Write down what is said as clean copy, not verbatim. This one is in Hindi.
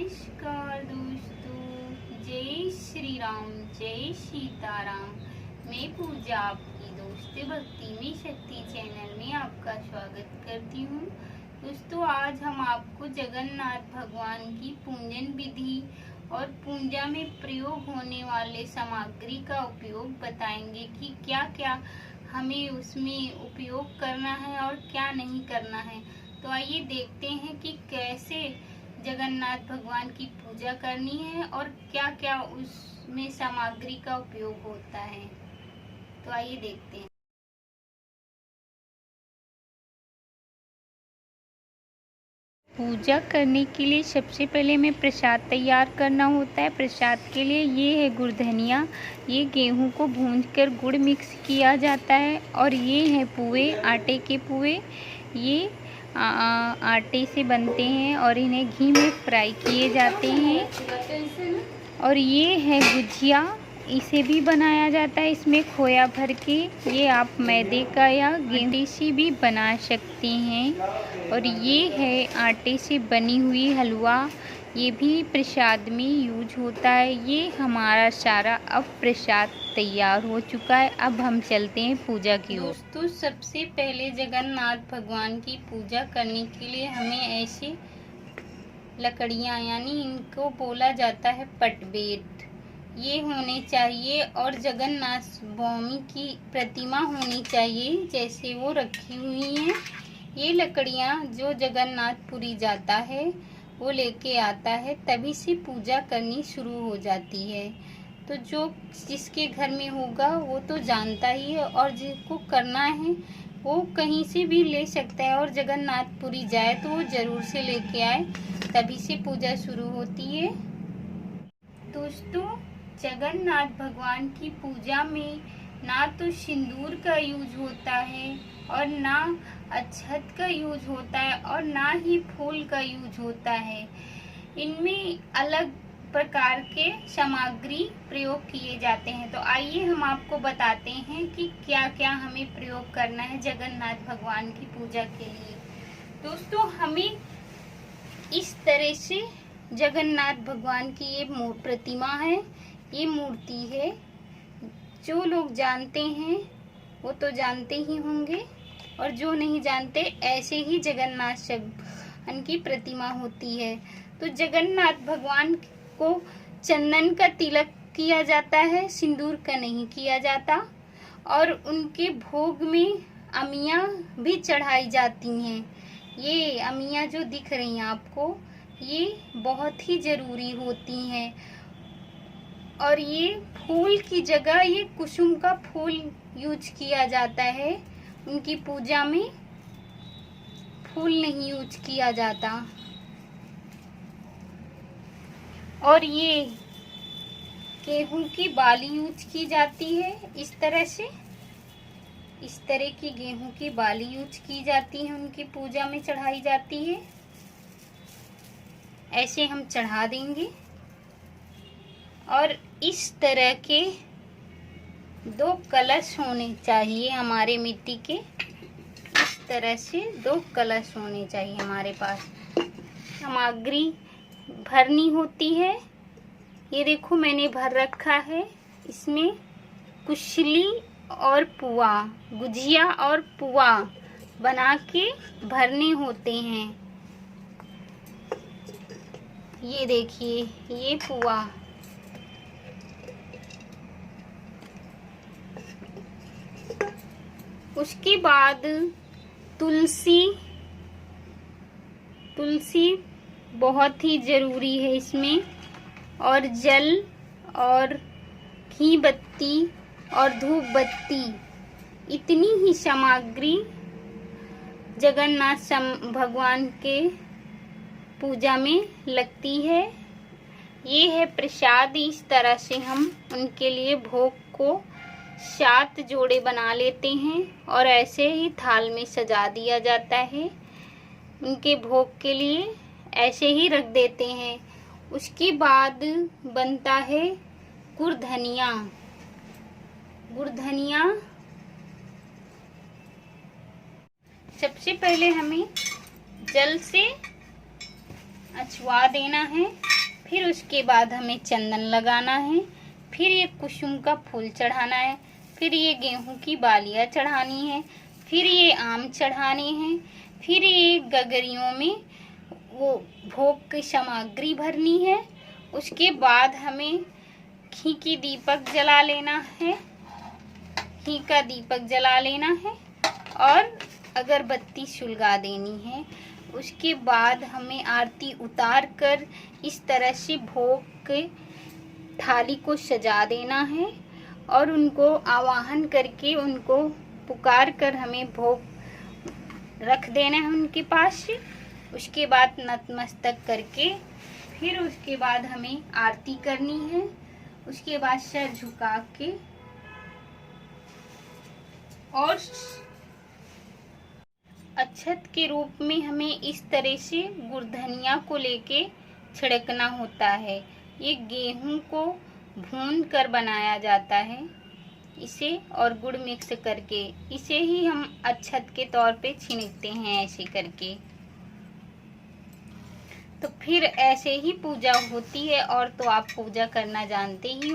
नमस्कार दोस्तों, जय श्री राम, जय सीताराम। मैं पूजा आपकी दोस्त भक्ति में शक्ति चैनल में आपका स्वागत करती हूँ। दोस्तों, आज हम आपको जगन्नाथ भगवान की पूजन विधि और पूजा में प्रयोग होने वाले सामग्री का उपयोग बताएंगे कि क्या क्या हमें उसमें उपयोग करना है और क्या नहीं करना है। तो आइए देखते हैं कि कैसे जगन्नाथ भगवान की पूजा करनी है और क्या क्या उसमें सामग्री का उपयोग होता है। तो आइए देखते हैं। पूजा करने के लिए सबसे पहले हमें प्रसाद तैयार करना होता है। प्रसाद के लिए ये है गुड़ धनिया, ये गेहूं को भूनकर गुड़ मिक्स किया जाता है। और ये है पुए, आटे के पुए, ये आटे से बनते हैं और इन्हें घी में फ्राई किए जाते हैं। और ये है गुजिया, इसे भी बनाया जाता है इसमें खोया भर के। ये आप मैदे का या गेंदे से भी बना सकते हैं। और ये है आटे से बनी हुई हलवा, ये भी प्रसाद में यूज होता है। ये हमारा सारा अब प्रसाद तैयार हो चुका है। अब हम चलते हैं पूजा की ओर। दोस्तों, सबसे पहले जगन्नाथ भगवान की पूजा करने के लिए हमें ऐसी लकड़ियाँ, यानी इनको बोला जाता है पटबेट, ये होने चाहिए। और जगन्नाथ स्वामी की प्रतिमा होनी चाहिए जैसे वो रखी हुई हैं। ये लकड़ियाँ जो जगन्नाथपुरी जाता है वो लेके आता है, तभी से पूजा करनी शुरू हो जाती है। तो जो जिसके घर में होगा वो तो जानता ही है, और जिसको करना है वो कहीं से भी ले सकता है। और जगन्नाथपुरी जाए तो वो जरूर से लेके आए, तभी से पूजा शुरू होती है। दोस्तों, जगन्नाथ भगवान की पूजा में ना तो सिंदूर का यूज होता है और ना अक्षत का यूज होता है और ना ही फूल का यूज होता है। इनमें अलग प्रकार के सामग्री प्रयोग किए जाते हैं। तो आइए हम आपको बताते हैं कि क्या क्या हमें प्रयोग करना है जगन्नाथ भगवान की पूजा के लिए। दोस्तों, हमें इस तरह से जगन्नाथ भगवान की ये प्रतिमा है, ये मूर्ति है। जो लोग जानते हैं वो तो जानते ही होंगे, और जो नहीं जानते ऐसे ही जगन्नाथ भगवान की प्रतिमा होती है। तो जगन्नाथ भगवान को चंदन का तिलक किया जाता है, सिंदूर का नहीं किया जाता। और उनके भोग में अमियाँ भी चढ़ाई जाती हैं। ये अमियाँ जो दिख रही हैं आपको, ये बहुत ही जरूरी होती हैं। और ये फूल की जगह ये कुसुम का फूल यूज किया जाता है। उनकी पूजा में फूल नहीं यूज किया जाता। और ये गेहूं की बाली यूज की जाती है। इस तरह से, इस तरह की गेहूं की बाली यूज की जाती है, उनकी पूजा में चढ़ाई जाती है। ऐसे हम चढ़ा देंगे। और इस तरह के 2 कलश होने चाहिए हमारे मिट्टी के। इस तरह से 2 कलश होने चाहिए हमारे पास। सामग्री भरनी होती है। ये देखो मैंने भर रखा है। इसमें कुशली और पुआ, गुजिया और पुआ बना के भरने होते हैं। ये देखिए, ये पुआ, उसके बाद तुलसी बहुत ही जरूरी है इसमें। और जल और घी बत्ती और धूप बत्ती, इतनी ही सामग्री जगन्नाथ भगवान के पूजा में लगती है। ये है प्रसाद। इस तरह से हम उनके लिए भोग को 7 जोड़े बना लेते हैं और ऐसे ही थाल में सजा दिया जाता है। उनके भोग के लिए ऐसे ही रख देते हैं। उसके बाद बनता है गुड़ धनिया। गुड़ धनिया सबसे पहले हमें जल से अछवा देना है। फिर उसके बाद हमें चंदन लगाना है, फिर ये कुसुम का फूल चढ़ाना है, फिर ये गेहूं की बालियाँ चढ़ानी है, फिर ये आम चढ़ाने हैं, फिर ये गगरियों में वो भोग की सामग्री भरनी है। उसके बाद हमें घी की दीपक जला लेना है, घी का दीपक जला लेना है और अगरबत्ती सुलगा देनी है। उसके बाद हमें आरती उतार कर इस तरह से भोग के थाली को सजा देना है और उनको आवाहन करके उनको पुकार कर हमें भोग रख देना है उनके पास। उसके बाद नतमस्तक करके फिर उसके बाद हमें आरती करनी है। उसके बाद सर झुका के और अक्षत के रूप में हमें इस तरह से गुड़धनिया को लेके छिड़कना होता है। ये गेहूं को भून कर बनाया जाता है इसे, और गुड़ मिक्स करके इसे ही हम अक्षत के तौर पे छिड़कते हैं ऐसे करके। तो फिर ऐसे ही पूजा होती है, और तो आप पूजा करना जानते ही हो।